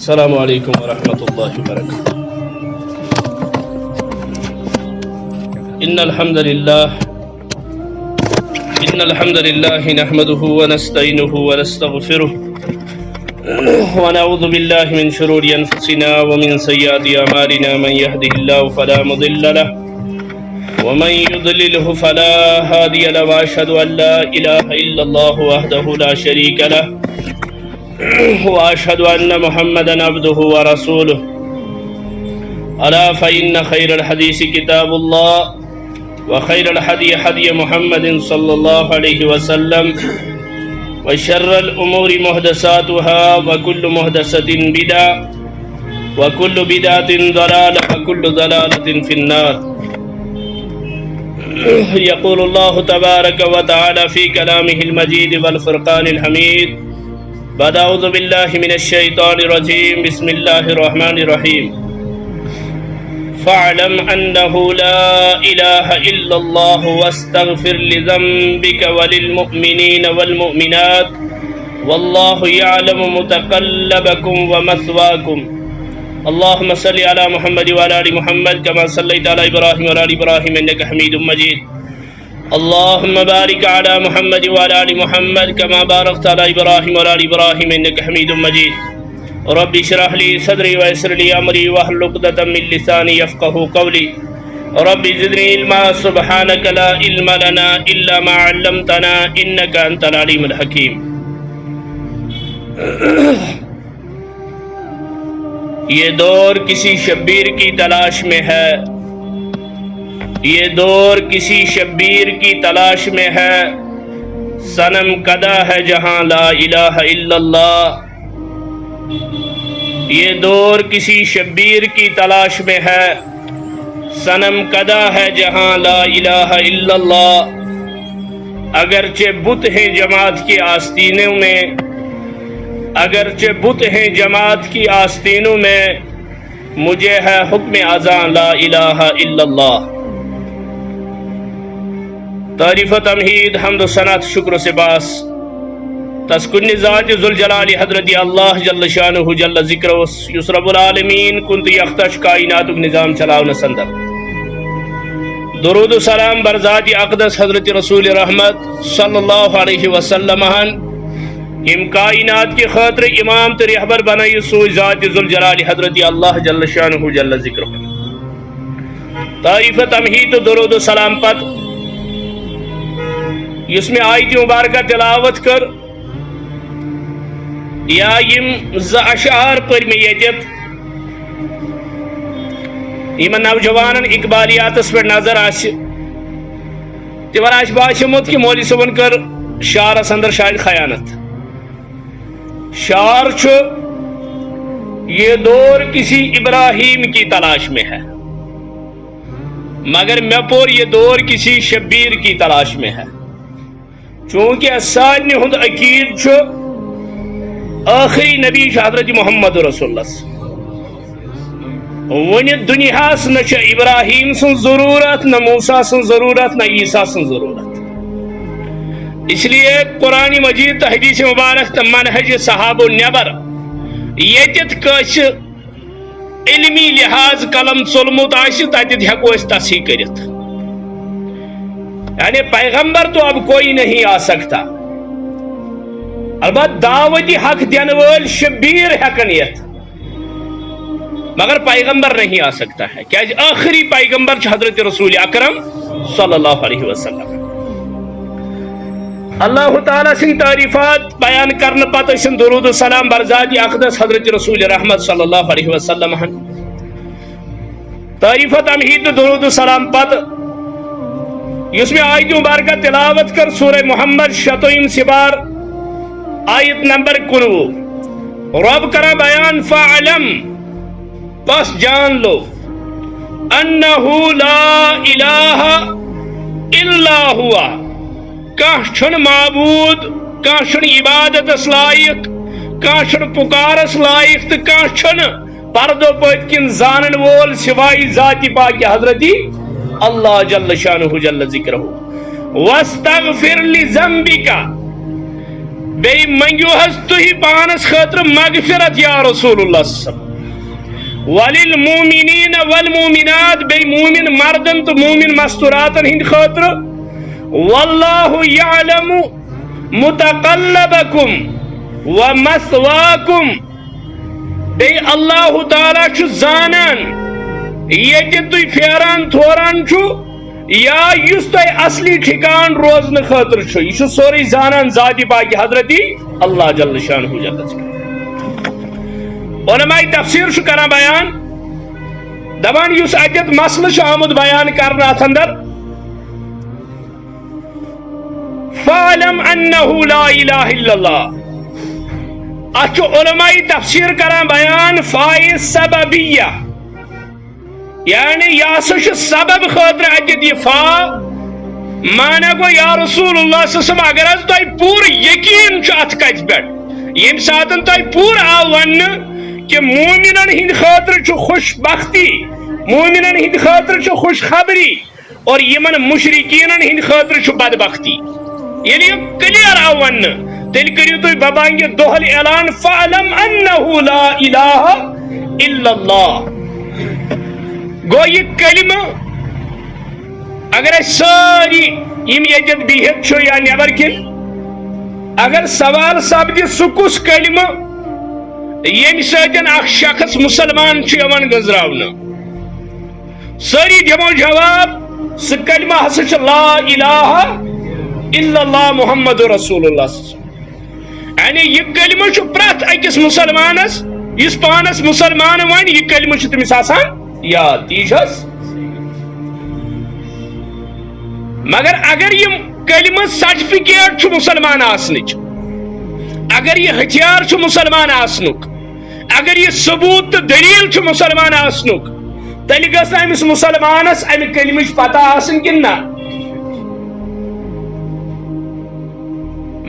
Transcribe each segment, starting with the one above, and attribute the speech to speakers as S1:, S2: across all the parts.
S1: السلام عليكم ورحمة الله وبركاته. إن الحمد لله نحمده ونستعينه ونستغفره ونعوذ بالله من شرور أنفسنا ومن سيئات أعمالنا. من يهده الله فلا مضل له ومن يضلله فلا هادي له. وأشهد أن لا إله إلا الله وحده لا شريك له وأشهد أن محمدا عبده ورسوله. ألا فإن خير الحديث كتاب الله وخير الهدي هدي محمد صلى الله عليه وسلم وشر الأمور محدثاتها وكل محدثة بدعة وكل بدعة ضلالة وكل ضلالة في النار. يقول الله تبارك وتعالى في كلامه المجيد والفرقان الحميد بعد أعوذ بالله من الشيطان الرجيم. بسم الله الرحمن الرحيم. فاعلم أنه لا إله إلا الله واستغفر لذنبك وللمؤمنين والمؤمنات والله يعلم متقلبكم ومثواكم. اللهم صل على محمد وعلى آل محمد كما صليت على إبراهيم وعلى آل إبراهيم إنك حميد مجيد. اللهم بارك على محمد وعلى آل محمد كما باركت على إبراهيم وعلى آل إبراهيم إنك حميد مجيد. رب اشرح لي صدري ويسر لي أمري واحلل عقدة من لساني يفقهوا قولي. رب زدني علما سبحانك لا علم لنا إلا ما علمتنا إنك أنت العليم الحكيم. یہ دور کسی شبیر کی تلاش میں ہے، یہ دور کسی شبیر کی تلاش میں ہے، صنم کدہ ہے جہاں لا الہ الا اللہ. یہ دور کسی شبیر کی تلاش میں ہے، صنم کدہ ہے جہاں لا الہ الا اللہ. اگرچہ بت ہیں جماعت کی آستینوں میں، اگرچہ بت ہیں جماعت کی آستینوں میں، مجھے ہے حکم اذاں لا الہ الا اللہ. تعریف و تمہید حمد و ثنا شکر و سپاس تسکن ذات ذوالجلال حضرت اللہ جل شانہ جل ذکر یس رب العالمین کنت یختش کائنات نظام چلاؤ سندر. درود و سلام بر ذات اقدس حضرت رسول رحمت صلی اللہ علیہ وسلم ام کائنات کی خاطر امام تو رہبر بنائی سوئی ذات ذوالجلال حضرت اللہ جل شانہ جل ذکر. تعریف تمہید و درود و سلام پت اس میں آیت مبارکہ تلاوت کر یا یم اشعار پر میں یجت یمن نوجوان اقبالیاتس پر نظر آس تمن آس باسمت کہ مولوی صبن کر شعرس اندر شاید خیانت. شعر چھو یہ دور کسی ابراہیم کی تلاش میں ہے، مگر میں پور یہ دور کسی شبیر کی تلاش میں ہے. چونکہ سارے ہند عقید چھو آخری نبی حضرت محمد رسول اللہ ون دنیاس نہ ابراہیم سن ضرورت نہ موسیٰ سن ضرورت نہ عیسیٰ سن ضرورت. اس لیے قرآن مجید تو حدیث مبارک تو منہج صحابہ نبر یتت کس علمی لحاظ قلم ژولمت آسہ تتت ہیکو أسۍ تصحیح کرت. یعنی پیغمبر تو اب کوئی نہیں آ سکتا. البتہ دعوتی حق دین ول شبیر ہیکن یت مگر پیغمبر نہیں آ سکتا ہے. کیا آخری پیغمبر حضرت رسول اکرم صلی اللہ علیہ وسلم. اللہ تعالیٰ سن تعریفات بیان کرنے پتہ سن درود و سلام برذات اقدس حضرت رسول رحمت صلی اللہ علیہ وسلم. تعریفت امہید درود و سلام پتہ اس میں آیت مبارکہ تلاوت کر سورہ محمد شتویم سبار آیت نمبر 19 رب کرا بیان فعلم بس جان لو انہو لا الہ الا ہوا کان چھن معبود کان چھن عبادت اس لائق کان چھن پکار اس لائق تو کان چھن پردو پت کن زانن وول سوائی ذاتی پاک حضرتی اللہ جل شانہ جل ذکرہ. واستغفر لذنبک بے منگیو حس تہی پانس خاطر مغفرت یا رسول اللہ صلی اللہ علیہ وسلم. وللمومنین والمومنات بے مومن مردن تو مومن مستوراتن ہند خاطر. واللہ یعلم متقلبکم ومثواکم بے اللہ تعالیٰ چھ زانان یہ تھی پھیران تھوران چھو یا یس تھی اصلی ٹھکان روزن خاطر چھو یہ سوری زانان ذاتی پاکی حضرتی اللہ جل شانہ جل ذکر. علماء تفسیر چھو کرنا بیان دبان یس اتت مسئلہ چھو آمد بیان کرنا ات اندر فعلم انہو لا الہ الا اللہ. اچھو علماء تفسیر کرنا بیان فائز سببیہ یعنی یا سوش سبب خاطر اتت یہ فا مانا گو یا رسول اللہ صلی اللہ علیہ وسلم اگر از تائی پور یقین چھ ات کت پہ یم ساتن تائی پور آو ون کہ مومنن ہند خاطر چھ خوش بختی مومنن ہند خاطر چھ خوش خبری اور یمن مشرکینن ہند خاطر چھ بدبختی یعنی کلیئر آو ون تیل کریو تو ببانگی دوہل اعلان فعلم انہو لا الہ الا اللہ. گو یہ کلمہ اگر ساری یم یجت بہت چھو یا نیبر کن اگر سوال سپد سہ کس کلمہ یم سن اخ شخص مسلمان یوان گزراؤن ساری دمو جواب سہ کلمہ ہسا لا الہ الا اللہ محمد رسول اللہ. یعنی یہ کلمہ چھ پرت اکس مسلمانس اس پانس مسلمان ون یہ کلمہ چھ تمس آسان یاد تیجس. مگر اگر یہ کلمہ سرٹیفکیٹ چھ مسلمان آسنچ اگر یہ ہتھیار چھ مسلمان آسنک اگر یہ ثبوت تو دلیل چھ مسلمان آسنک تیل گھس امس مسلمانس امہ کلمچ پتہ آسن کن نہ.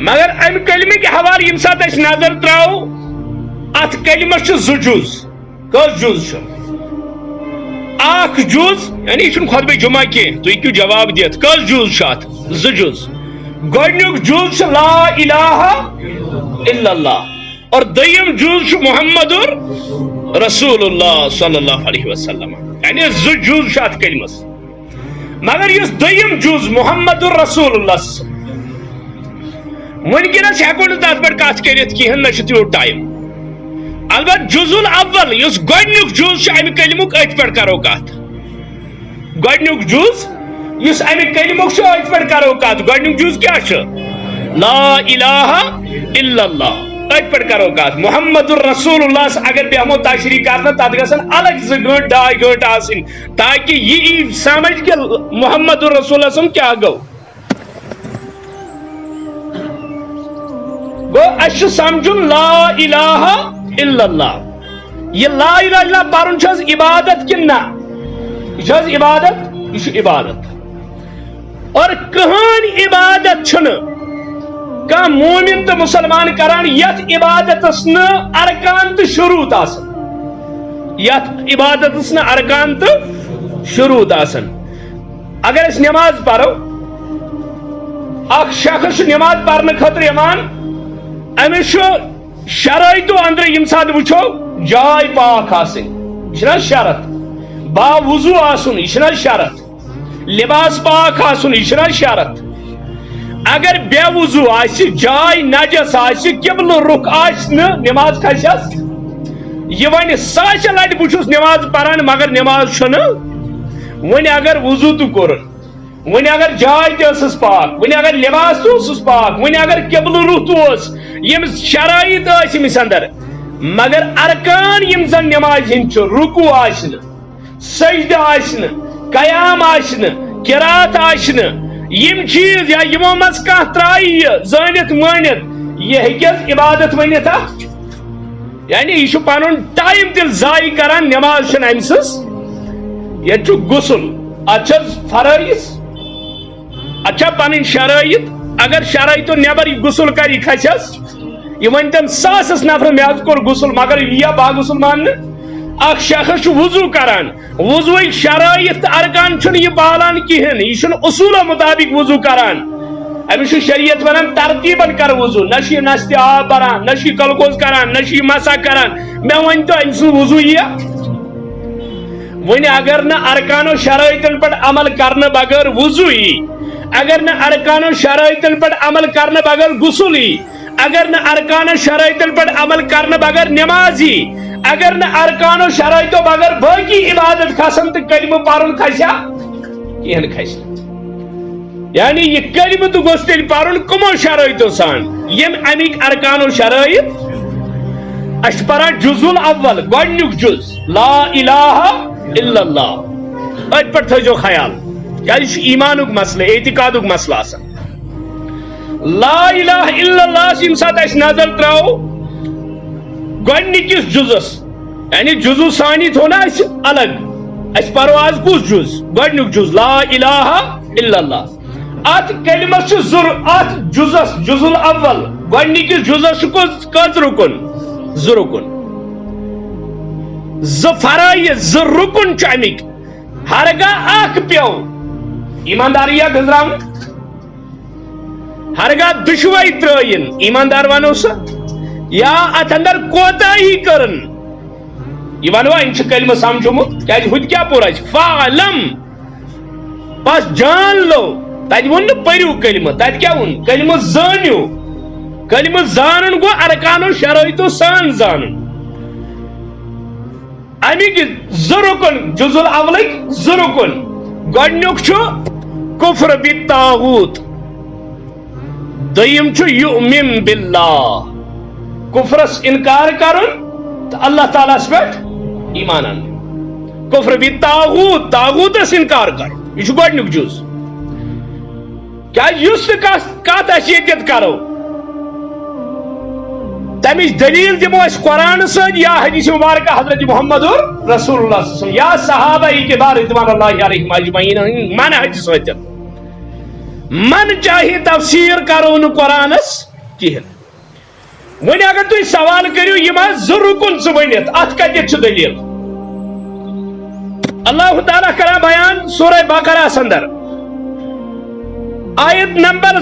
S1: مگر ام کلمہ کے حوالہ یم سات اس نظر تراو ات کلمہ چھ زٕ جز کس جز چھ اخ جز یعنی یہ خطبہ جمعہ کی تو کیوں جواب دیت کس جز چھ زٕ جز. گۄڈنیُک جز چھ لا الہ الا اللہ اور دویم جز چھ محمد رسول اللہ صلی اللہ علیہ وسلم یعنی زٕ جز چھ ات کلمس. مگر یس دویم جز محمد رسول اللہ ونکس ہیکو نا تر پہ کت کرت کہین نہ تیوت ٹائم. البتہ جز الاول اس گۄڈنیُک جز امہ کلمک ات پہ کرو کت گۄڈنیُک جز اس امہ کلمک ات پہ کرو کت گۄڈنیُک جز کیا لا الہ الا اللہ ات پہ کرو کت. محمد الرسول اللہ اگر بیہمو تشریح کرنا تک گھن الگ 2 گھنٹہ 2.5 گھنٹہ آسن تاکہ یہ سمجھ کہ محمد الرسول اللہ کیا گو. گو اس سمجھن لا الہ الا اللہ. یہ لا الہ الا اللہ پرن چھس عبادت کن نہ یہ چھس عبادت یہ عبادت اور کہان عبادت چھن کا مومن تو مسلمان کران یت عبادت نہ ارکان تو شروط آسن یت عبادت نہ ارکان تو شروط آسن. اگر اس نماز پڑھو اخ شخص نماز پڑھنے خاطر ایمان امس شرائطو اندر یم سات وچھو جائے پاک آسن یہ شرط با وضو آسن یہ شرط
S2: لباس پاک آسن یہ شرط اگر بے وضو جائے نجس قبل رخ نماز کھسس یہ ون ساس لٹ بہت نماز پران مگر نماز ون اگر وضو تو کور ون اگر جائے تس پاک ون اگر لباس تو پاک ون اگر قبل رخ تو شرائط امس اندر مگر ارکان یم زن نماز ہند رکوع سجدہ قیام قرات یم چیز یا یمو مز کھانا ترائی زانت مانت یہ ہکس عبادت ونت یعنی یہ پن ٹائم تل ضائع کران نماز ام سز یہ غسل ات فرائض اچھا پن شرائط اگر شرائطو نبر غسل کر کھسس یہ ون تم ساسس نفر میں کور غسل مگر یہ با غسل مان اخ شخص وضو کران وضو شرائط ارکان یہ پالان کہین یہ اصول مطابق وضو کران امس شریعت ونان ترتیبن کر وضو نشی نست آب بران نشی کلگوز کران نشی مسا کران میں ون تو امس وضو یہ ون اگر نہ ارکان و شرائطن پر عمل کرنے بغیر وضو اگر نہ ارکان و شرائطن پر عمل کرنے بغیر غسل اگر نہ ارکان و شرائطن پر عمل کرنے بغیر نمازی اگر نہ ارکان و شرائطوں بغیر باقی عبادت کھسن تو کلمہ پرن کھسیا کہن کھس یعنی یہ کلمہ تو گوس تیل پرن کمو شرائطوں سان یم امیک ارکان و شرائط اش پران جز الاول گۄڈنیُک جز لا الہ الا اللہ ات پر تھٲیزیو خیال یہ ایمانک مسئلہ اعتقادک مسئلہ آسان لا الہ الا اللہ یم سات اس نظر تراو گۄڈنِکِس جزس یعنی جزو ثانی تھو نا اس الگ اس پرواز کس جز گۄڈنیُک جز لا الہ الا اللہ ات کلمس ات جزس جز الاول گۄڈنِکِس جزس کٔژ رکن زٕ رکن زٕ فرائض زٕ رکن چھ امک ہرگاہ اکھ پیو ایمانداری گزراون ہرگاہ دشوئی ترائن ایماندار ونو سا یا ات اندر کوتاہی کرن یہ ونو ان کلمہ سمجھمت کیا ہت کیا پور فعلم بس جان لو تت ون پریو کلمہ تت کیا ون کلمہ زانیو کلمہ زانن گو ارکانو شرائطو سان زانن امیک زرکن جز الاولک زرکن گۄڈنیُک چھُ کفر بالطاغوت دویم چھُ یؤمن باللہ کفرس انکار کرن تو اللہ تعالیٰ اس پہ ایمان ان کفر بالطاغوت طاغوتس انکار کر یہ گۄڈنیُک جز کیا یس کت ییٚتٮ۪تھ کرو تمچ دلیل دمو اس قرآن سۭتۍ یا حدیث مبارکہ حضرت محمد رسول اللہ صلی اللہ علیہ وسلم یا صحابہ کبار رضوان اللہ علیہم اجمعین منہج سۭتۍ من چاہے تفسیر کرو نہ قرآنس کہین ون اگر تھی سوال کرو یہ زٕ رکن ثہ ونت ات کتھ دلیل اللہ تعالیٰ کرا بیان سورہ بقرہ اندر آیت نمبر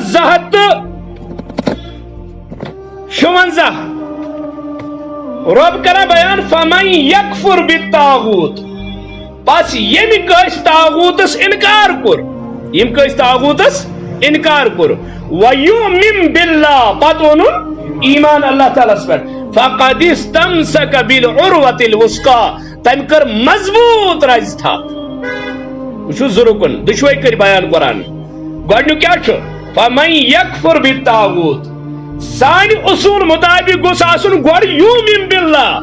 S2: 256 رب کرا بیان فمن یکفر بالطاغوت بس یم کس طاغوتس انکار کور یم کس طاغوتس انکار کور ویؤمن باللہ پتہ اونن ایمان اللہ تعالیٰ پر فقد استمسک بالعروۃ الوثقی تم کر مضبوط رز تھا وچھو زرکن دشوئی کر بیان قرآن گۄڈنیُک کیا چھُ فمن یکفر بالطاغوت سان اصول مطابق گوس آسن گۄڈٕ یؤمن باللہ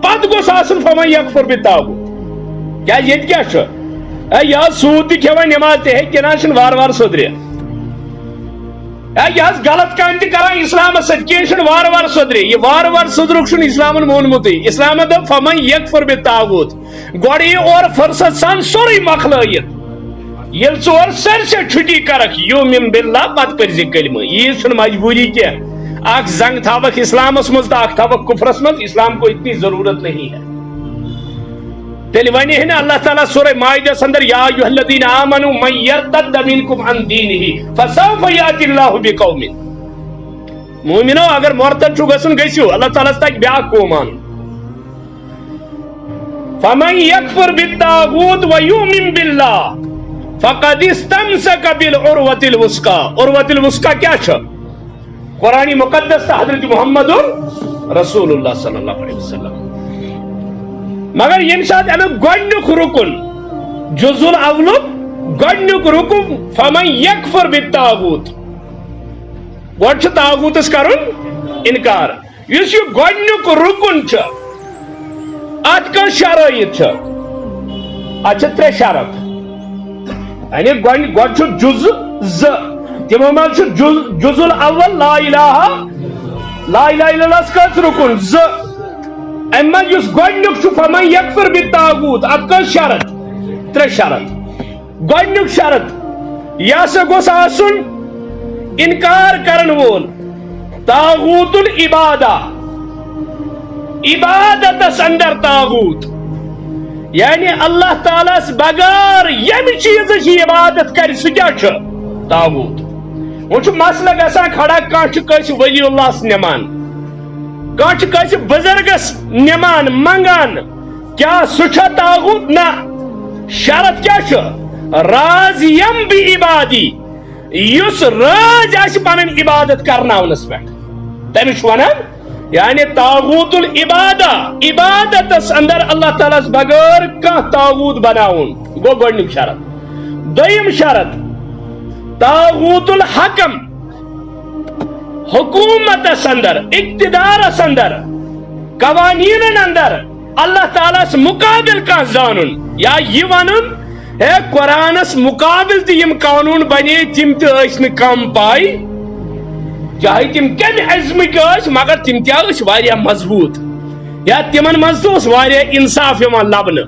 S2: پتہٕ گوس آسن فمن یکفر بالطاغوت کیا ییٚتہِ کیا چھُ یہ سود تہِ کھٮ۪وان نٮ۪ماز تہِ ہیٚکہِ کِنہٕ چھُنہٕ وارٕ وارٕ سُدرِتھ یہ غلط کام تہِ کران اسلامس سۭتۍ کینٛہہ چھُنہٕ وارٕ وارٕ سُدرِ یہ وارٕ وارٕ سُدرُک چھُنہٕ اسلامن مونمُتٕے اسلامن دوٚپ فمن یکفر بالطاغوت گۄڈٕ یہِ اورٕ فرصت سان سورُے مۄکلٲیِتھ ییٚلہِ ژٕ اورٕ سٲرسٕے چھُٹی کرکھ یؤمن باللہ پتہٕ پٔرزِ کلمہ ییٖژ چھُنہٕ مجبوری کینٛہہ اکھ زنگ تھاوکھ اسلامس مز تو اکھ تھاوکھ کفرس مز اسلام کو اتنی ضرورت نہیں ہے تیل ونی ہے نا اللہ تعالیٰ سورہ مائدہ اندر یا ایھا الذین آمنوا من یرتد منکم عن دینہ فسوف یأتی اللہ بقوم مومنو اگر مرتد چھو گژھن گژھیو اللہ تعالیٰ تک بیاکھ قوم ان فمن یکفر بالطاغوت ویؤمن باللہ فقد استمسك بالعروة الوثقى. عروة الوثقى کیا چھ؟ قرآن مقدس تا حضرت محمد رسول اللہ صلی اللہ علیہ وسلم. مگر یم سات امیک گۄڈنیُک رکن جزء الاول گۄڈنیُک رکن فمن یکفر بالطاغوت. گۄڈٕ چھُ طاغوتس کرُن انکار. یُس یہِ گۄڈنیُک رکن چھُ اتھ کٔژ شرٲیط چھِ؟ اتھ چھِ ترٛےٚ شرط. یعنی گۄڈٕ چھُ جزء زٕ، تِمو منٛز چھُ جزء الاول لا الہ الا اللہ کٔژ رکن؟ زٕ. امہِ منٛز یُس گۄڈنیُک چھُ فمن یکفر بالطاغوت اتھ کٔژ شرط؟ ترٛےٚ شرط. گۄڈنیُک شرط یہِ ہسا گوٚژھ آسُن انکار کرن وول طاغوت العبادہ، عبادتس اندر طاغوت، یعنی اللہ تعالیٰ بغیر یم چیزٕچ عبادت کر سُہ کیٛاہ چھُ؟ طاغوت. وۄنۍ چھُ مسلہٕ گژھان کھڑا، کانٛہہ چھُ کٲنٛسہِ ولی اللہس نِمان، کانٛہہ چھُ کٲنٛسہِ بُزرگس نِمان منگان، کیٛاہ سُہ چھا طاغوت؟ نہ. شرط کیٛاہ چھُ؟ راضیم بعبادی، یُس رٲضۍ آسہِ پنٕنۍ عبادت کرناونس پٮ۪ٹھ تٔمِس چھُ ونان یعنی طاغوت العبادہ، عبادتس اندر اللہ تعالیٰ بغیر کانٛہہ طاغوت بناوُن گوٚو گۄڈنیُک شرط. دوٚیِم شرط طاغوت الحکم، حکومتس اندر، اقتدارس اندر، قوانینن اندر اللہ تعالیٰ مقابل کانٛہہ زانُن، یا یہِ ونُن ہے قرآنس مقابل تہِ یم قانون بنے تم تہِ ٲسۍ نہٕ کم پاے، چاہے تم کمہِ عزمٕکۍ ٲسۍ مگر تم تہِ ٲسۍ واریاہ مضبوط، یا تمن منٛز تہِ اوس واریاہ انصاف یِوان لبنہٕ.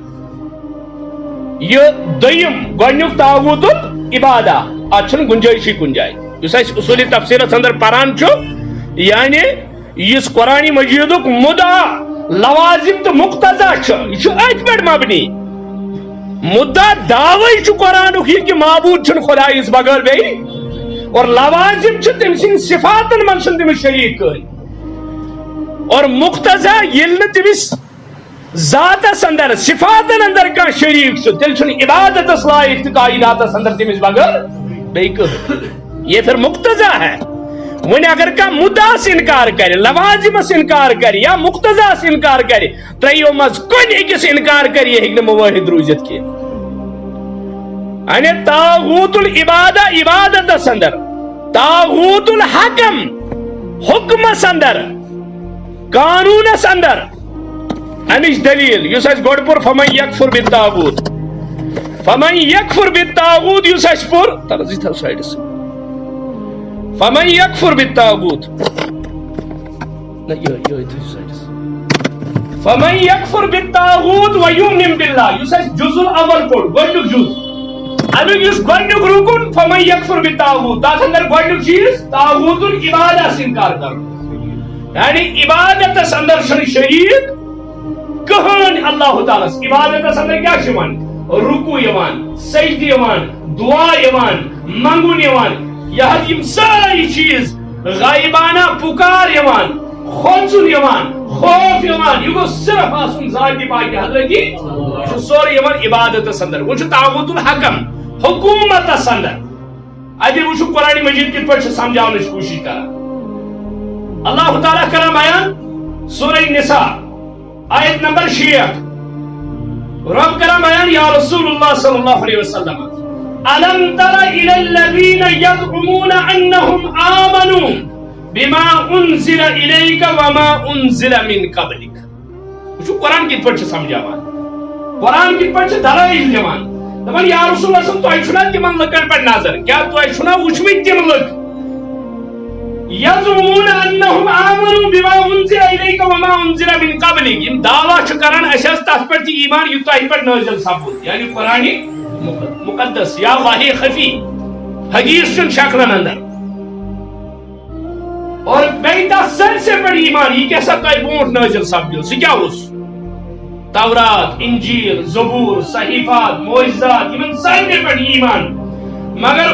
S2: یہِ دوٚیِم گۄڈنیُک طاغوت العبادہ، اتھ چھنہٕ گُنجٲیشی کُنہِ جایہِ. یُس اسہِ اصوٗلی تفسیرس اندر پران چھُ یعنی یُس قرآن مجیدُک مدعا لوازم تہٕ مقتضا چھُ یہِ چھُ أتھۍ پٮ۪ٹھ مبنی. مدعا دعوی چھُ قرآنُک یہِ کہِ معبوٗد چھُنہٕ خۄدایس بغٲر بیٚیہِ، اور لوازم چھُ تٔمۍ سٕنٛدۍ صفاتن منٛز چھُنہٕ تٔمِس شریٖک کٕہٕنۍ، اور مقتضا ییٚلہِ نہٕ تٔمِس ذاتس اندر صفاتن اندر کانٛہہ شریٖک چھُ تیٚلہِ چھُنہٕ عبادتس لایق تہٕ کائناتس اندر تٔمِس بغٲر بیٚیہِ کٕہٕنۍ. یہ پھر مقتضا ہے. وۄنۍ اگر کانٛہہ مدعاس انکار کرِ، لوازمس انکار کرِ یا مقتضاس انکار کرِ، ترٛیو منٛز کُنہِ أکِس انکار کرِ، یہِ ہیٚکہِ نہٕ موٲحد روٗزِتھ کینٛہہ. یعنی طاغوت العبادہ عبادتس اندر، طاغوت الحکم حکمس اندر، قانونس اندر. امچ دلیل یُس اسہِ گۄڈٕ پوٚر فمن یکفر بالطاغوت، فمن یکفر بالطاغوت یُس اسہِ پوٚر ترس یہِ تھاو سایڈس، فمن یکفر بالطاغوت، فمن یکفر بالطاغوت ویؤمن باللہ یُس اسہِ جزء الاول پوٚر گۄڈنیُک جز، امیُک یُس گۄڈنیُک رکن فمن یکفر بالطاغوت تتھ اندر گۄڈنیُک چیٖز طاغوت العبادہ انکار کرُن، یعنی عبادتس اندر چھُنہٕ شریٖک کٕہٕنۍ اللہ تعالیٰ. عبادتس اندر کیٛاہ چھُ یِوان؟ رکوع یِوان، سجدٕ یِوان، دعا یِوان، منگُن یِوان، یہ یم ساری چیز غائبانہ پکار یوان، کھوژُن یوان، خوف یوان، یہ گو صرف آسن ذات پاک حضرتی سورے یوان عبادتس اندر. وہ طاغوت الحکم حکومتس اندر. ابھی وہ قرآن مجید کت پہ سمجھاؤنچ کوشش کران. اللہ تعالیٰ کران بیان سورہ نساء آیت نمبر 6. رب کران بیان یا رسول اللہ صلی اللہ علیہ وسلم ألم تر إلى الذين يزعمون أنهم آمنوا بما أنزل إليك وما أنزل من قبلك. وشو قرآن کِتھ پٲٹھۍ چھُ سمجھاوان؟ قرآن کِتھ پٲٹھۍ چھُ دلائل دِوان؟ دپان یا رسول اللہ صلی تۄہہِ چھُنا تِمن لُکن پٮ۪ٹھ نظر؟ کیٛاہ تۄہہِ چھُنا وٕچھمٕتۍ تِم لُکھ يزعمون أنهم آمنوا بما أنزل إليك وما أنزل من قبلك؟ یِم دعوا چھِ کران اَسہِ ٲس تتھ پٮ۪ٹھ تہِ ایمان یہِ تۄہہِ پٮ۪ٹھ نٲزِل سپُد، یعنی قرآن مقدس یا وحی خفی حدیث چن شکلن اندر. اور بیتا سر سے بڑی ایمان یہ کیسا تائی بونٹ نازل سپدیو سُہ کیٛاہ اوس؟ تورات، انجیل، زبور، صحیفات، معجزات یمن سارنٕے پٮ۪ٹھ ایمان. مگر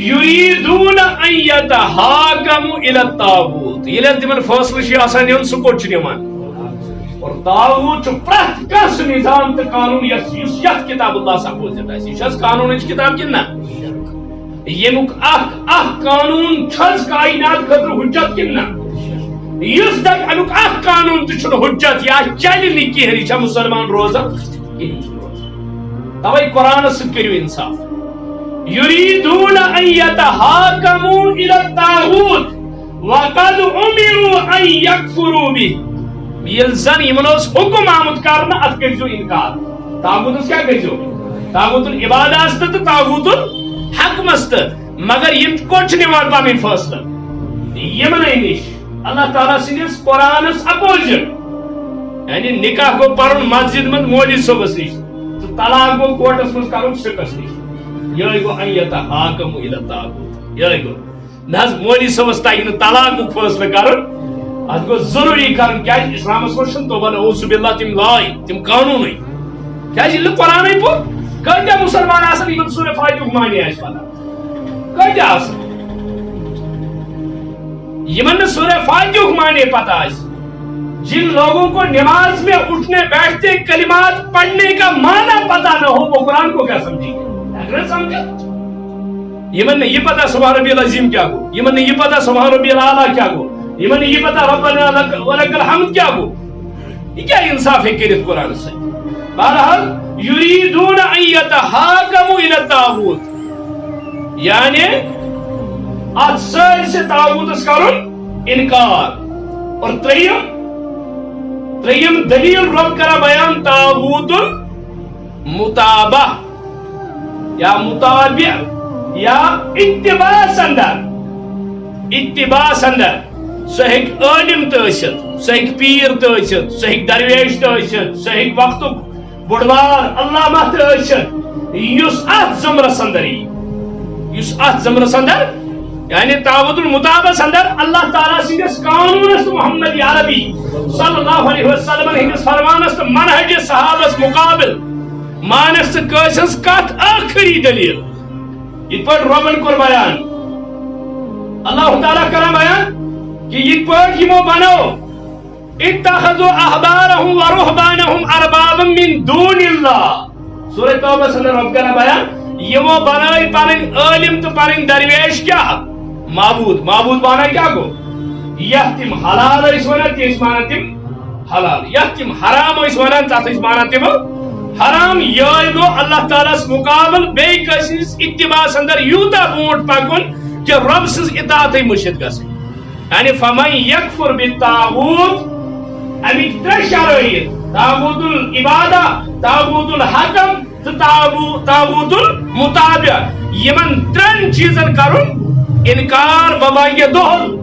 S2: یریدون ان یتحاکموا الی الطاغوت، ییٚلہِ تِمن فٲصلہٕ چھُ آسان نیُن سُہ کوٚت چھُ نِوان؟ اور طاغوت پرت کس نظام تو قانون یس کتاب اللہ سپوزٹ یہ قانون کتاب کن نا یمیک اخ قانون چھز کائنات خاطر حجت کن نا اس دک امیک اخ قانون تو حجت یا چل نی کہین یہ مسلمان روزان توے قرآن ست کرو انصاف یریدون ان یتحاکموا الی الطاغوت وقد امروا ان یکفروا به یل زن یمن حکم آمد کرنا ات کرزو انکار طاغوت کیا کرزو طاغوت العبادہ است تو طاغوت الحق مست مگر یم کوچ نوان پامی فاصلہ یمن نش اللہ تعالیٰ سندس قرآن اپوزٹ یعنی نکاح کو پرن مسجد من مولوی صبس نش تو طلاق گو کورٹس مز کرن سکس نش یہ گو ان یتحاکموا الی الطاغوت یہ گو نہ مولوی صبس تاکہ طلاق کو فیصلہ کرن ات گو ضروری کرن کیا اسلامس مز تو بن اوذ باللہ تم لائی تم قانون کیا یہ قرآن پور کتیا مسلمان آسن یمن سورہ فاتحہ مانی آس پتہ کتیا آسن یمن سورہ فاتحہ مانی پتہ آس جن لوگوں کو نماز میں اٹھنے بیٹھتے کلمات پڑھنے کا معنی پتہ نہ ہو وہ قرآن کو کیا سمجھیں گے اگر سمجھا یمن نے یہ پتہ سبحان ربی العظیم کیا گو یمن نے یہ پتہ سبحان ربی الاعلیٰ کیا گو یمن نے یہ پتہ ربنا ولک الحمد کیا گو یہ کیا انصاف ہے کرت قرآن سے بہرحال یریدون ان یتحاکموا الی الطاغوت یعنی ات سے طاغوتس کرن انکار اور تریم دلیل رب کرا بیان طاغوت المتابع یا متابع یا اتباع سندر سہ ہیک عالم تست سہ ہیک پیر تست سہ ہیک درویش تست سہ ہیک وقت بڑوار علامہ تست یس ات زمرس اندر یعنی طاغوت المتابع اندر اللہ تعالیٰ سندس قانونس محمد عربی صلی اللہ علیہ وسلم ہندس فرمانس منہج صحابس مقابل مانس کس کت آخری دلیل یہ پہ ربن کور بیان اللہ تعالیٰ کرا بیان کہ یہ پہ یمو بنو اتخذوا احبارهم ورهبانهم اربابا من دون اللہ سورہ توبہ سے رب کرا بیان یمو بنائی پنن عالم تو پنن درویش کیا معبود بانا کیا گو یہ تم حلال اس وانا تیس مانا تم حلال یہ تم حرام اس وانا تیس مانا تم حرام یہ گو اللہ تعالیٰ اس مقابل بے کسیس اتباع اندر یوتا بونٹ پاکن کہ رب سز اطاعت مرشد گس یعنی فمن یکفر بالطاغوت امی تر شرائط طاغوت العبادہ طاغوت الحکم طاغوت المتابع یمن ترن چیزن کرن انکار ببانگ دوہل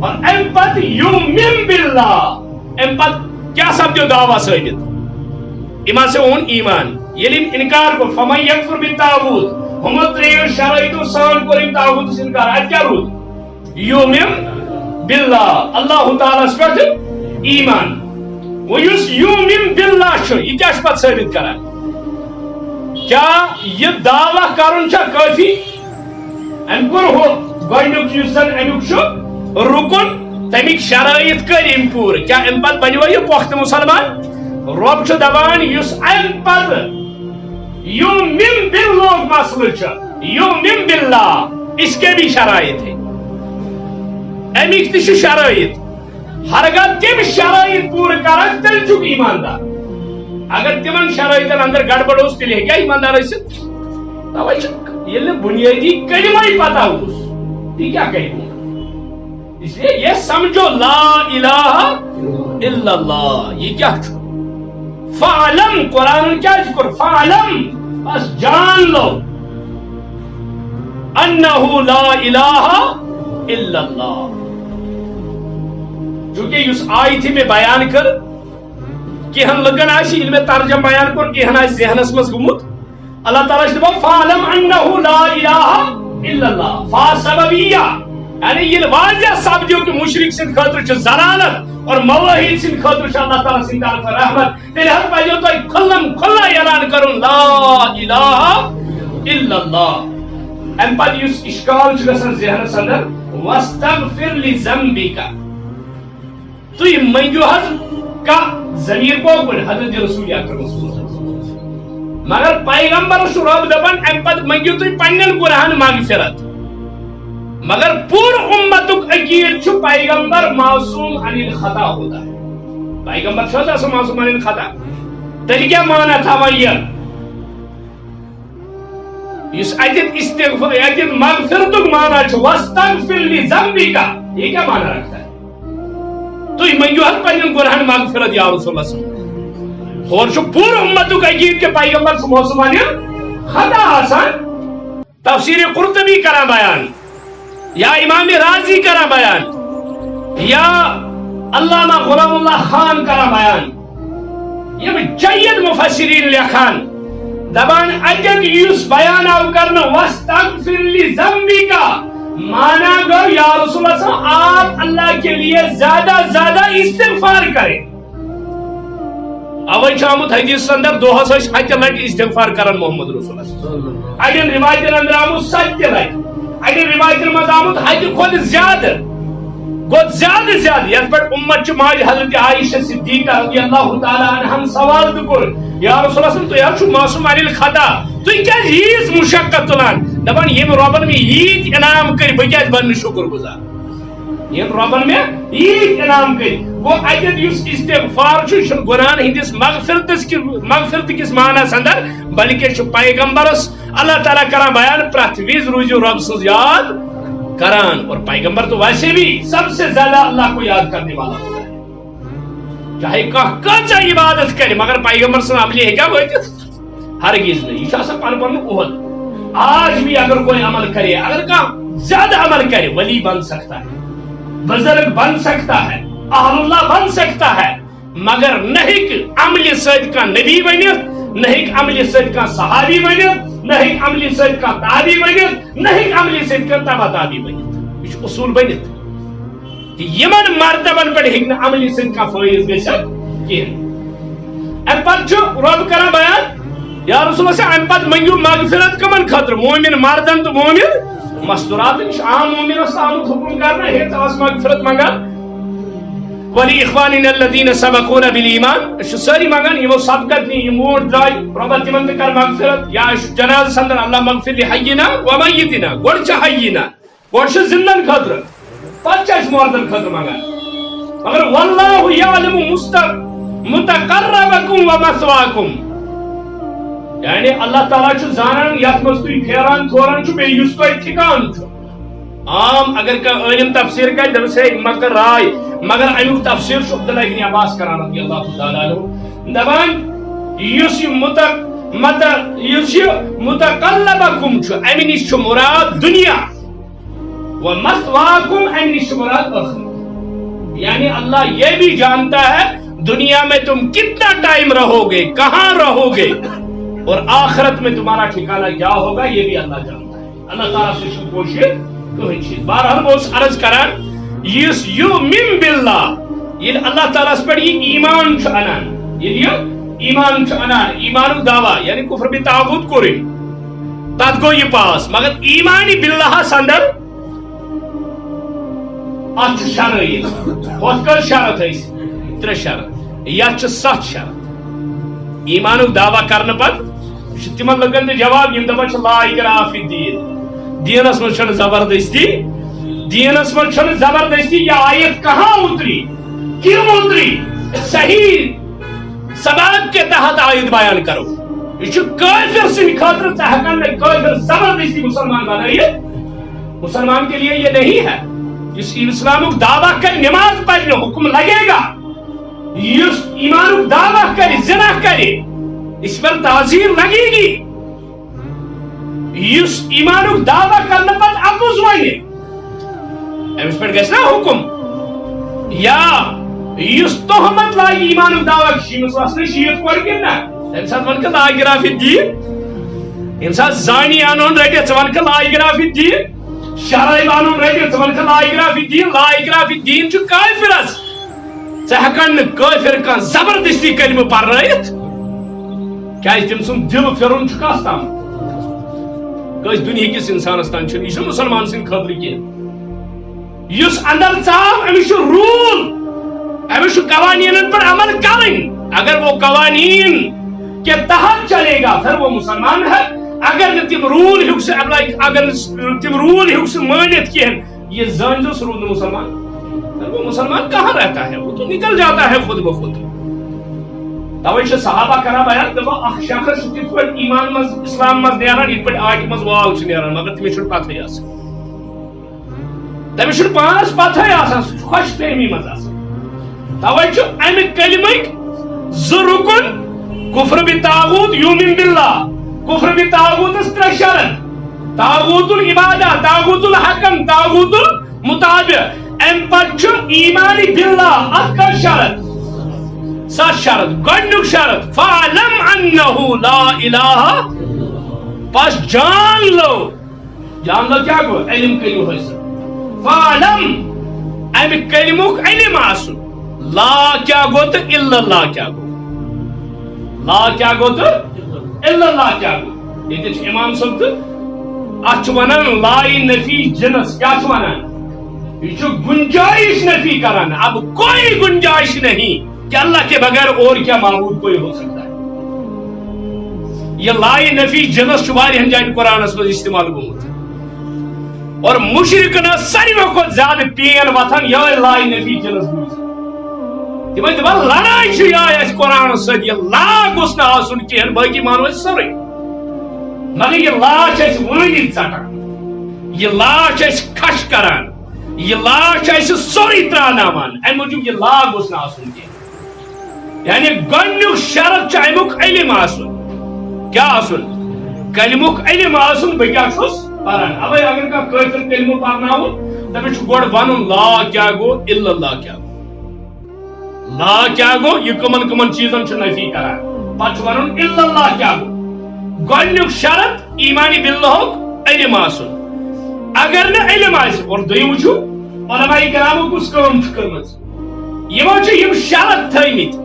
S2: اور ام پت یؤمن باللہ ام پت کیا سب جو دعویٰ ثابت ایمان سے اون ایمان یلی انکار کو فمن یکفر بالطاغوت ہم تریو شرائطو سان کو طاغوت سے انکار ات کیا رود یؤمن باللہ اللہ تعالیٰ سپیٹ ایمان وہ یس یؤمن باللہ چھو یہ کیا شپت ثابت کرا کیا یہ دعویٰ کرن چھا کافی امکر ہو گوڑنک یوزن امیک چھو رکن تمیک شرائط کر ام پور کیا ام پت بنیو یہ پخت مسلمان رب چھو دبان یس ام پت یؤمن باللہ مسئلہ چھو یؤمن باللہ اس کے بھی شرائط ہے امیک تشو شرائط ہرگاہ تم شرائط پور کرک تل چک ایماندار اگر تمن شرائطن اندر گڑبڑ اس تیل ہے کیا ایماندار اسد توئی چھک یہ بنیادی کلمہ ہی پتا اس یہ کیا کہیں گا اس لیے یہ سمجھو لا الہ الا اللہ یہ کیا چھو فعلم قرآن کیا ذکر فعلم بس جان لو انہو لا الہ الا اللہ چونکہ اس آیت میں بیان کر کہ ہم لگن آشی علم ترجم بیان کر کہ ہم آج ذہنس مز گمت اللہ تعالیٰ سے فعلم انہو لا الہ الا اللہ فا سببیہ یعنی یہ واضح سبجو کہ مشرک سن خاطر چھ زلالت اور موحید سن خاطر چھ اللہ تعالیٰ سن طرف رحمت تیرے حق پہلے تو ایک کھلا اعلان کرن لا الہ الا اللہ ام پت یس اشکال چھ گژھان ذہنس اندر واستغفر لذنبک تو منگو حض کا ضمیر کو حضرت رسول اکرم صلی اللہ علیہ وسلم مگر پیغمبر رب دپان ام پت منگیو تھی پنن گناہن مغفرت مگر پور امتک عقید چھ پیغمبر معصوم عن الخطا ہوتا ہے پیغمبر چھوٹا سا معصوم عن الخطا تیل کیا مانا تھا یہ اس اتت استغفار اتت مغفرتک مانا چھ واستغفر لذنبک یہ کیا مانا رکھتا ہے تو منگیو ہر پنن گناہن مغفرت یا رسول اللہ صلی اللہ علیہ وسلم اور چھ پور امتک عقید کے پیغمبر سے معصوم عن خطا آسان تفسیر قرطبی کرا بیان یا امام راضی کرا بیان یا علامہ غلام اللہ خان کرا بیان یہ جید مفسرین لکھان دبان اجد یوس بیان آو کرنا واستغفر لذنبک مانا گو یا رسول اللہ صلی اللہ علیہ وسلم آپ اللہ کے لیے زیادہ استغفار کریں اوے چامت حدیث اندر دوہس ہتہ لٹ استغفار کرن محمد رسول اللہ اجن روایت اندر آمت 7 لٹ اگر روایت مز آمت ہتہ کھت زیادہ گو زیادہ یت پہ امت چ ماج حضرت عائشہ صدیقہ رضی اللہ تعالی عنہا سوال کور یا رسول اللہ تھی آپ معصوم عن الخطا تھی کیا ییز مشقت تلان دپان یم ربن میں ییت انعام کر بہ کیا بن شکر گزار یم ربن میں ییت انعام کر وہ اجد یس استغفار چھ گناہن ہندس مغفرت کس معنی اندر بلکہ چھ پیغمبرس اللہ تعالیٰ کران بیان پرت وز روزو رب سز یاد کران اور پیغمبر تو ویسے بھی سب سے زیادہ اللہ کو یاد کرنے والا ہوتا ہے چاہے کچھ عبادت کرے مگر پیغمبر سے عملی ہے کیا وجہ ہرگز نہیں یہ آسان پن پن قوت آج بھی اگر کوئی عمل کرے اگر کا زیادہ عمل کرے ولی بن سکتا ہے بزرگ بن سکتا ہے اہل اللہ بن سکتا ہے مگر نہیں عمل سید کا نبی بنت نہیں عمل سید کا صحابی بنت نہیں عملی سید کا تابی بنت نہیں عملی سید کا تبا تابی بنت یہ اصول بنت یمن مرتبن پر ہیکن عملی سید کا فائز گژھت کہین ام پتہ چھ رب کران بیان یا رسول اللہ ام پتہ منگیو مغفرت کمن خاطر مومن مردن تو مومن مستورات عام مومن اس آمد حکم کرنا ہے تو مغفرت منگا ولی اخواننا الذین سبقونا بالایمان ساری مگن یمو سبقت نی یمو درائی رب تمن کر مغفرت یا جناز سندر اللہ مغفر لحینا و میتنا گوڑ چھ حینا گوڑ چھ زندن خاطر پچ مردن خاطر مگن مگر واللہ یعلم متقربکم و مثواکم یعنی اللہ تعالیٰ چھ زانن یت مز تھی پھیران تھوران چھ بے یس تہ ٹھکان چھ عام اگر کا علم تفسیر کا دب سے مگر رائے مگر امیک تفسیر چھ عبداللہ ابن عباس کران رضی اللہ تعالی عنہ دبان یس متقلبکم چھ امی نش چھ مراد دنیا و مثواکم امی نش چھ مراد آخرت یعنی اللہ یہ بھی جانتا ہے دنیا میں تم کتنا ٹائم رہو گے کہاں رہو گے اور آخرت میں تمہارا ٹھکانہ کیا ہوگا یہ بھی اللہ جانتا ہے اللہ تعالیٰ سے شکر کوشش بہرحال وہ عرض کران یس یؤمن باللہ یہ اللہ تعالیٰ پر یہ ایمان چھ انان یہ ایمان چھ انان ایمان دعویٰ یعنی کفر بھی تعبد کرے تات گو یہ پاس مگر ایمانی باللہ سندر اچھ شرعی ہوت کر شرط ہے تر شرط یا چھ 7 شرط ایمان دعویٰ کرنے پر تمن لگن جواب یم دپان چھ لا اکراہ فی الدین دینس من چھن زبردستی دینس من چھن زبردستی یہ آیت کہاں اتری کیوں اتری صحیح سبب کے تحت آیت بیان کرو یہ کافر سے خاطر تحقن میں کافر زبردستی مسلمان بنائیے مسلمان کے لیے یہ نہیں ہے اس اسلام دعویٰ کر نماز پڑھنے حکم لگے گا اس ایمان دعویٰ کر زنا کرے اس پر تعزیر لگے گی اس ایمان دعویٰ کرنے پر افسوس ہوئے امس پر گژھِ نا حکم یا اس تہمت لاگہِ ایمان دعویٰ شیٖنس وسنہٕ شیٖت کور کِنہٕ نہ تمہِ ساتہٕ ونکھ لا اکراہ فی الدین ییٚمہِ ساتہٕ زانی انون رٔٹِتھ ژٕ ونکھ لا اکراہ فی الدین شرٲبۍ انون رٔٹِتھ ژٕ ونکھ لا اکراہ فی الدین لا اکراہ فی الدین چھُ کافرس ژٕ ہٮ۪ککھ نہٕ کٲفر کانٛہہ زبردستی کلمہٕ پرنٲیِتھ کیازِ تٔمۍ سُنٛد دل پھرُن چھُ کس تام کٲنٛسہِ دُنہِکِس انسانس تام چھُنہٕ یہِ چھُنہٕ مُسلمان سٕنٛدِ خٲطرٕ کینٛہہ یُس اندر ژاو أمِس چھُ روٗل امس قوانین پر عمل کریں. اگر وہ قوانین کے تحت چلے گا پھر وہ مسلمان ہے. اگر تم رول ہوں سے اگر تم رول ہوں سے مانت کہیں یہ زان جو سرود مسلمان پھر وہ مسلمان کہاں رہتا ہے؟ وہ تو نکل جاتا ہے خود بخود. توجہ صحابہ کرا بیان دبا اخ شخص کت پہ ایمان مز اسلام مز نیران یہ پہ آٹھ مز وال نیران مگر تمہیں چھڑ پتہ آسان تمہیں چھڑ پانس پتہ آسان خوش فہمی مز آسان. توجہ امہ کلمک زٕ رکن کفر بالطاغوت یؤمن باللہ. کفر بالطاغوت اس ترے شرط: طاغوت العبادہ، طاغوت الحکم، طاغوت المتابع. ام پتہ ایمان باللہ ات کا شرط 7 شرط. گۄڈنیُک شرط فعلم انہ لا الہ، پس جان لو کیا گو علم کریو حاصل. فعلم امہ کلمک علم آسن. لا کیا گو تو الا اللہ کیا گو. لا کیا گو تو الا اللہ کیا گو. یہ امام صاحب تو ات ونان لا نفی جنس کیا ونان یہ گنجائش نفی کران. اب کوئی گنجائش نہیں کہ اللہ کے بغیر اور کیا معبود کوئی ہو سکتا ہے. یہ لا نفی جنس واریاہن جائن قرآن مز استعمال گومت اور مشرکن ساروی کھۄتہٕ زیادٕ پین وتھان یہ لا نفی جنس بوٗزِتھ. تمن دپان لڑائی چھ یہ قرآن سۭتۍ یہ لا گوٚژھ نہٕ آسُن کینٛہہ باقی مانو أسۍ سورُے مگر یہ لا چھ اَسہِ وٲنِتھ ژٹان. یہ لا چھ اَسہِ کھش کران. یہ لا چھ اَسہِ سورُے ترٛاوناوان. امہِ موٗجوٗب یہ لا گوٚژھ نہٕ آسُن کینٛہہ. یعنی گۄڈنیُک شرط چھ امیُک علم آسُن. کیا آسُن؟ کلمُک علم آسُن بہٕ کیٛاہ چھُس پران. اوے اگر کانٛہہ کٲفِر کلمہٕ پرناوُن تٔمِس چھُ گۄڈٕ وَنُن لا کیا گوٚو الا اللہ کیا گوٚو. لا کیا گوٚو یہ کمن کمن چیزن چھُ نفی کران. پتہٕ چھُ وَنُن الا اللہ کیا گوٚو. گۄڈنیُک شرط ایمانی بِاللہُک علم آسُن. اگر نہٕ علم آسہِ اور دوٚیِم وٕچھِو علماء کرامو کُس کٲم چھِ کٔرمٕژ. یِمو چھِ یِم شرط تھٲیمٕتۍ.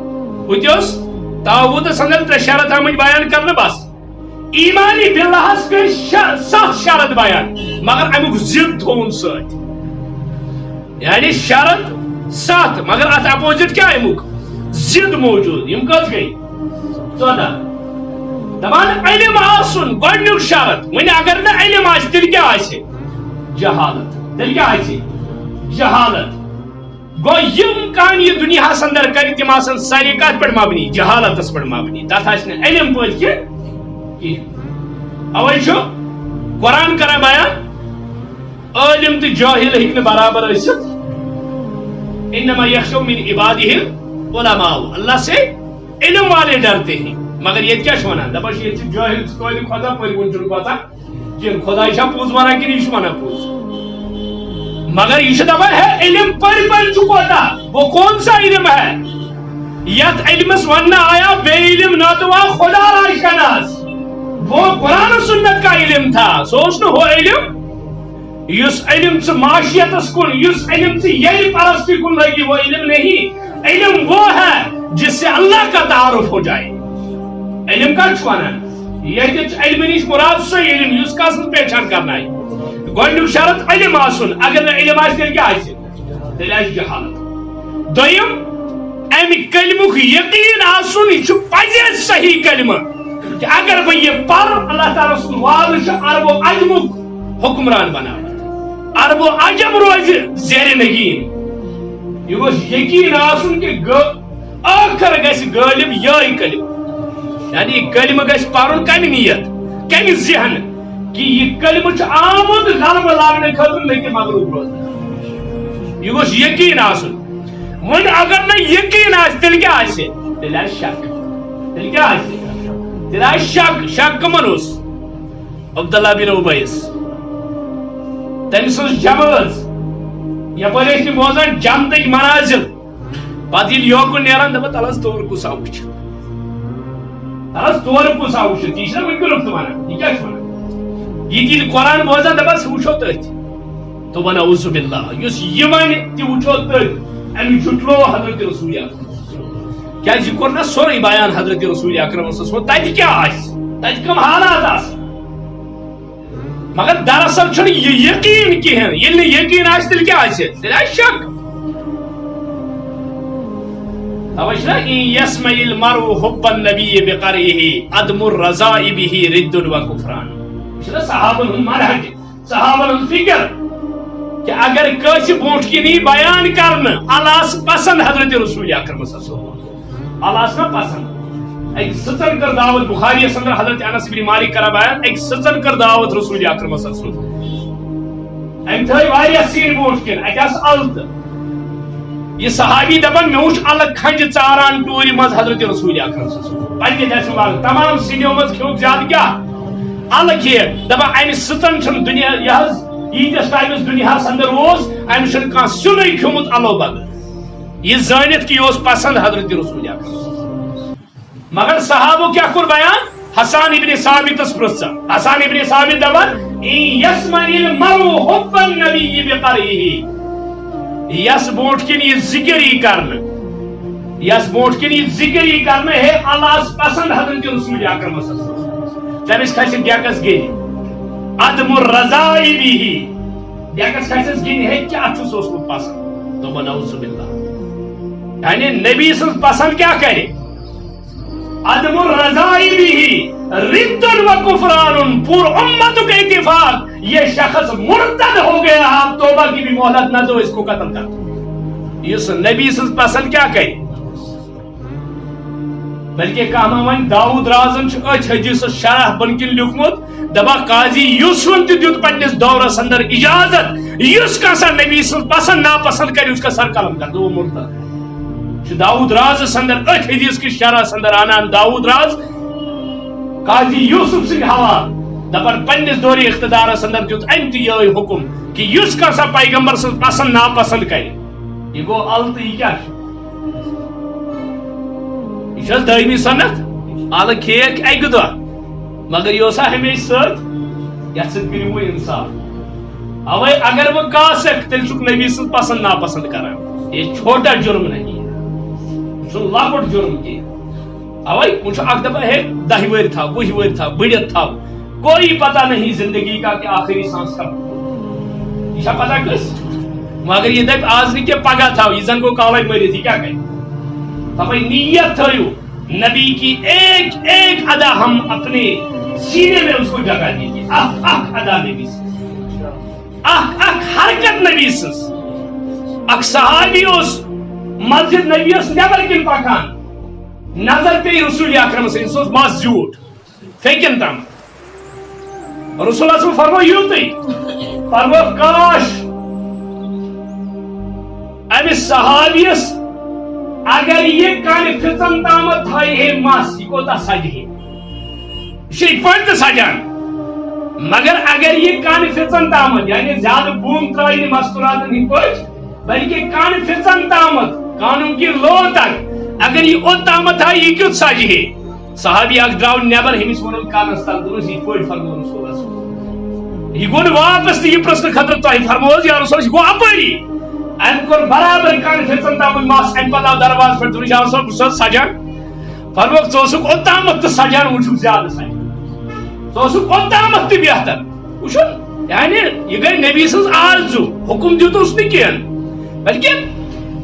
S2: ہوٚتہِ اوس طاغوٗتس اندر 3 شرط آمٕتۍ بیان کرنہٕ بس. ایمانی بِاللہس کٔرۍ 7 شرط بیان مگر امیُک ضد تھووُن سۭتۍ. یعنی شرط 7 مگر اتھ اپوزٹ کیا امیُک ضد موجود. یِم کٔژ گٔے 14. دپان علم آسُن گۄڈنیُک شرط. وۄنۍ اگر نہٕ علم آسہِ تیٚلہِ کیٛاہ آسہِ؟ جہالت. تیٚلہِ کیٛاہ آسہِ؟ جہالت. گو یم کامہِ یہ دنیاہس اندر کرِ تِم آسن سارے کتھ پٮ۪ٹھ مبنی؟ جہالتس پٮ۪ٹھ مبنی. تتھ آسہِ نہٕ علم پٲٹھۍ کینٛہہ. اوے چھُ قرآن کران بیان عالم تہٕ جاہل ہیٚکہِ نہٕ برابر ٲسِتھ. انما یخشوا من عباده العلماء. اللہ سے علم والے ڈرتے ہیں. مگر یہ کیا ونان دپان یہ جاہل توتہِ خدا پٔرۍوُن چھُنہٕ پتہ کینٛہہ خدا چھا پوٚز ونان کِنہٕ یہِ چھُ ونان پوٚز. مگر یہ دپان ہے علم پر چکوتا. وہ کون سا علم ہے؟ یت علمس وننا آیا بے علم نہ تو خدا را شناس. وہ قرآن سنت کا علم تھا. سوچنا ہو علم یس علم سے معاشیتس کن یس علم سے یہی پرستی کن لگی وہ علم نہیں. علم وہ ہے جس سے اللہ کا تعارف ہو جائے. علم کا چھوانا یہ علم نش مراد سو علم یس کا پہچان کرنا ہے. گۄڈنیُک شرط علم آسُن. اگر نہٕ علم آسہِ تیٚلہِ کیٛاہ آسہِ؟ تیٚلہِ آسہِ جہالت. دوٚیِم امہِ کلمُک یقیٖن آسُن یہِ چھُ پزے صحیح کلمہٕ کہ اگر بہٕ یہِ پرٕ اللہ تعالیٰ سُنٛد وعدٕ چھُ عرب و عجمُک حکمران بناوان. عرب و عجم روزِ زیرِ نگیٖن. یہِ گوٚژھ یقیٖن آسُن کہ ٲخر گژھِ غٲلب یِہوٚے کلمہٕ. یعنی یہِ کلمہٕ گژھِ پرُن کمہِ نیت کمہِ ذہن کہ یہ کلمہ آمد غلبہ لاگنے خاطر نہ کہ مغلوب روزنا. یہ گوٚژھ یقین آسُن. وۄنۍ اگر نہ یقین آسہِ تیٚلہِ کیٛاہ آسہِ؟ تیٚلہِ آسہِ شک. تیٚلہِ کیٛاہ آسہِ؟ تیٚلہِ آسہِ شک. شک کمن اوس؟ عبداللہ بن ابیس. تٔمۍ سٕنٛز جمٲژ یپٲرۍ ٲسۍ تِم بوزان جنتٕکۍ منازل. پتہٕ ییٚلہِ یوکُن نیران دپان تل حظ تور کُس آو وٕچھِتھ. تل حظ تور کُس آو وٕچھِتھ. یہِ چھُنہ وٕنکیٚنُک تہِ ونان. یہِ کیٛاہ چھُ ونان؟ یہ قرآن بوزان دپان سہ وچھو تھی تو ون اعوذ باللہ اس یہ ون تہ وچھو تھی امی جھٹلو حضرت رسول اکرم. کیا یہ کور نا سورے بیان حضرت رسول اکرم تتہ کیا آس تتہ کم حالات آس. مگر دراصل چھُنہٕ یہ یقین کہین. ییٚلہِ نہٕ یقین آسہِ تیٚلہِ کیٛاہ آسہِ؟ تیٚلہِ آسہِ شک. توجہ ان یسمع المرء حب النبی بقرئه عدم الرضاء به رد و کفران. صحابن ہند منہج صحابن ہند فکر کہ اگر کس برونٹ کنی بیان کرنا اللہ پسند حضرت رسول اکرم صلی اللہ علیہ وسلم اللہ پسند ایک سچن کر دعوت بخاری اندر حضرت انس بن مالک کرا بیان ایک سچن کر دعوت رسول اکرم صلی اللہ علیہ وسلم ام تھوی واریاہ سین برونٹ کن اتس الت یہ صحابی دپان مے وچھ الگ کھنج ژاران ٹوری مز حضرت رسول اکرم صلی اللہ علیہ وسلم پنہ دس مال تمام سینیو مز کھیوک زیادہ کیا الگ یہ دپان امہ سچن چھن دنیا یہ یتس ٹائمس دنیا اندر روز ام چھن کان سیونے کھیومت الو بدل یہ زانت کہ یہ پسند حضرت رسول اکرم مگر صحابو کیا کور بیان حسان ابن ثابت پرژھ حسان ابن ثابت دپان یسمع المرء حب النبی بقرئه یس برونٹ کن یہ ذکر ہی کرنا یس برونٹ کن یہ ذکر ہی کرنا ہے اللہ پسند حضرت رسول اکرم صلی اللہ علیہ وسلم تمس کھس ڈیکس گی عدم الرضاء به ڈیکس کھسس گی ہے کیا چھس اوسمت پسند تو نعوذ باللہ یعنی نبی سن پسند کیا کرے عدم الرضاء به رد و کفران پور امت کا اتفاق یہ شخص مرتد ہو گیا آپ توبہ کی بھی مہلت نہ دو اس کو قتل کر دو اس نبی سے پسند کیا کرے بلکہ کہا ون داؤد رازن اچھ حدیث شرح بنکن لکھمت دبا قاضی یوسف تہ دیت پنس دورس اندر اجازت یس کسا نبی سے پسند ناپسند کرے اس کا سر قلم کر دو وہ مرتد داؤد راز اندر اچھ حدیث کی شرح اندر آنان داؤد راز قاضی یوسف سنگھ حوال دپن پنس دور اقتدار اندر دیت امت یہ حکم کہ یس کسا پیغمبر سے پسند ناپسند کرے یہ گو الت یہ کیا یہ دائمی سنت آل کھیک اکہ دہ مگر یہ ہمیشہ ست یہ ست کرو انصاف اوے اگر وہ کاسک تیل چھ نبی سن پسند ناپسند کران یہ چھوٹا جرم نہیں ہے لکٹ جرم کی اوے وہ اک دپا ہے 10 ور تھا 20 ور تھا بڑھت تھا کوئی پتہ نہیں زندگی کا کہ آخری سانس کب یہ پتہ کس مگر یہ دپ آج نہیں کہ پگہ تھا یہ زن کو کالے مری تھی کیا کہیں تبھی نیت تھیو نبی کی ایک ایک ادا ہم اپنے سینے میں اس کو جگہ دیجیے اخ اخ ادا نبی سے اخ اخ حرکت نبی سے اخ صحابی اس مسجد نبی اس نیبر کن پکان نظر پہ رسول اکرم سے اس ماس جھوٹ فیکن تم رسول اللہ صلی اللہ علیہ وسلم فرمو یوتی فرمو کاش امس صحابیس اگر یہ کان فطن تامت تھائی ہے ماس یہ کوتا سج ہے شیخ پڑھت سجان مگر اگر یہ کان فطن تامت یعنی زیادہ بوم ترائی مستورات نہیں پڑھ بلکہ کان فطن تامت کانوں کی لو تک اگر یہ او تامت تھا یہ کیوں سج ہے صحابی اک دراو نیبر ہمس ونن کانس تل دروس یہ پڑھ فرمو رسول اللہ یہ گون واپس یہ پرسن خطر تو فرموز یا رسول اللہ گو اپری ام کور برابر کان فطن تامت ماس ام پتا درواز پر دروش آسو سجان فرموک چوسک او تامت تو سجان وچھو زیادہ سجان چوسک او تامت تو بہتر وچھو یعنی یہ گئی نبی سنز آرزو حکم دیو تو اس نے کیا بلکہ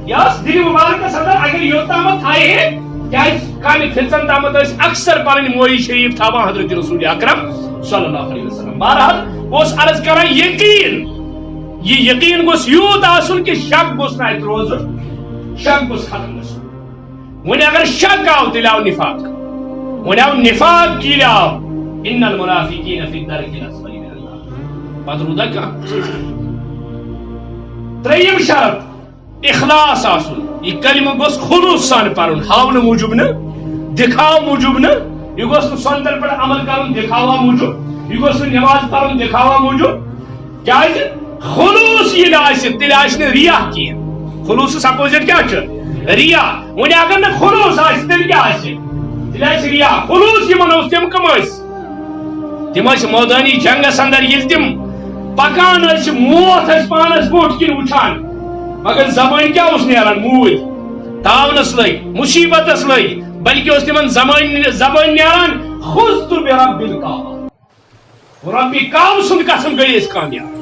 S2: یاس دل مبارک صدر اگر یہ تامت آئے ہیں کیا کان فطن تامت اس اکثر پرن موئی شریف تھابا حضرت رسول اکرم صلی اللہ علیہ وسلم بہرحال اس عرض کرا یقین یہ یقین گوس یوت آسن کہ شک گوس نہ روز شک گوس ختم گوس ون اگر شک آو تیل آو نفاق ون آو نفاق کی آو ان المنافقین فی الدرک الاسفل من النار پدرو دکا تریم شرط اخلاص آسن یہ کلمہ گوس خلوص سان پرن ہاون موجب نہ دکھاو موجب نہ یہ گوس سندر پر عمل کرن دکھاوا موجب یہ گوس نماز پرن دکھاوا موجب کیا خلوص یہ آسہ تیل آسہ ریاح کی خلوص اپوزٹ کیا ریا ون اگر نہ خلوص آسہ تیل کیا آسہ تیل آسہ ریا خلوص یہ منوس تم کم تم میدانی جنگس اندر یل تم پکان موت پانس بوٹ کن وچان مگر زبان کیا اس نیران موت تاونس لگ مصیبتس لگ بلکہ اس تمن زبان نیران خذت برب الکعبہ ربی کعبہ سند قسم گئی اس کامیاب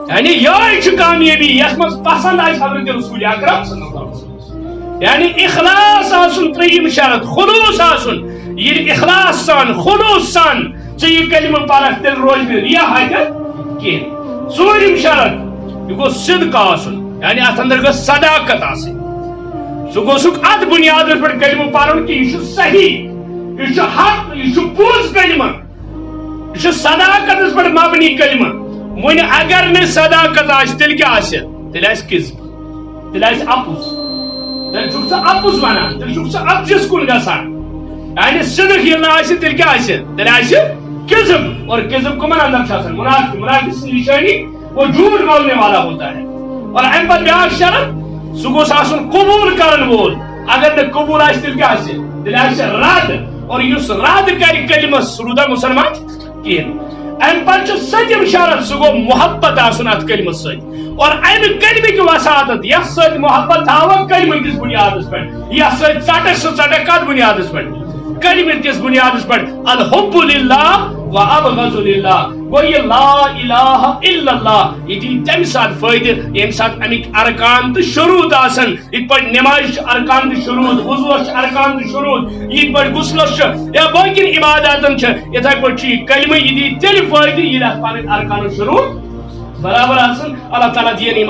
S2: یعنی یہ کامیابی یس من پسند آئی حضرت رسول اکرم صلی اللہ علیہ وسلم یعنی اخلاص آسن تریم شرط خلوص آسن یہ اخلاص سان خلوص سان یہ کلمہ پارک تیل روز ریا حاجت کی ژوٗرِم شرط یہ گو صدق آسن یعنی ات اندر گژھِ صداقت آسن سہ گوٚژھُکھ ات بنیادس پٮ۪ٹھ کلمہ پرُن کہ یہ صحیح یہ حق یہ پوز کلمہ یہ صداقتس پٮ۪ٹھ مبنی کلمہ ون اگر نہ صداقت آسہِ تیٚلہِ کیٛاہ آسہِ تیٚلہِ آسہِ کذب تیٚلہِ آسہِ اپُز تیٚلہِ چھُکھ ژٕ اپُز ونان تیٚلہِ چھُکھ ژٕ اپزِس کُن گژھان یعنی صدق ییٚلہِ نہٕ آسہِ تیٚلہِ کیٛاہ آسہِ تیٚلہِ آسہِ کذب اور کذب کمن اندر چھُ آسان منافق سٕنٛز نشٲنی وہ جھوٹ بولنے والا ہوتا ہے اور امہِ پتہٕ بیٛاکھ شرط سُہ گوٚژھ آسُن قبوٗل کرن وول اگر نہٕ قبوٗل آسہِ تیٚلہِ کیٛاہ آسہِ تیٚلہِ آسہِ رد اور یُس رد کرِ کلمس سُہ روٗدا مُسلمان کہیٖنۍ امہِ پتہٕ چھُ سٔتِم شرط سُہ گوٚو محبت آسُن اتھ کلمس سۭتۍ اور امہِ کلمٕکۍ وساطت یتھ سۭتۍ محبت تھاوکھ کلمہٕ کِس بنیادس پٮ۪ٹھ یتھ سۭتۍ ژٹکھ سُہ ژٹکھ کتھ بنیادس پٮ۪ٹھ کلمہٕ کِس بنیادس پٮ۪ٹھ الحب للہ و ابغض للہ گو یہ لا الہ الا اللہ یہ دی تمہِ ساتہٕ فٲیدٕ ییٚمہِ ساتہٕ امیِکۍ ارکان تہٕ شروٗط آسن یِتھ پٲٹھۍ نماز چھِ ارکان تہٕ شروٗط وضوٗوس چھِ ارکان تہٕ شروٗط یِتھ پٲٹھۍ غسلس چھِ یا باقین عباداتن چھِ یِتھے پٲٹھۍ چھُ یہِ کلمہٕ یہِ دی تیٚلہِ فٲیدٕ ییٚلہِ اتھ پنٕنۍ ارکان شروٗط برابر آسن اللہ تعالیٰ دِین یِم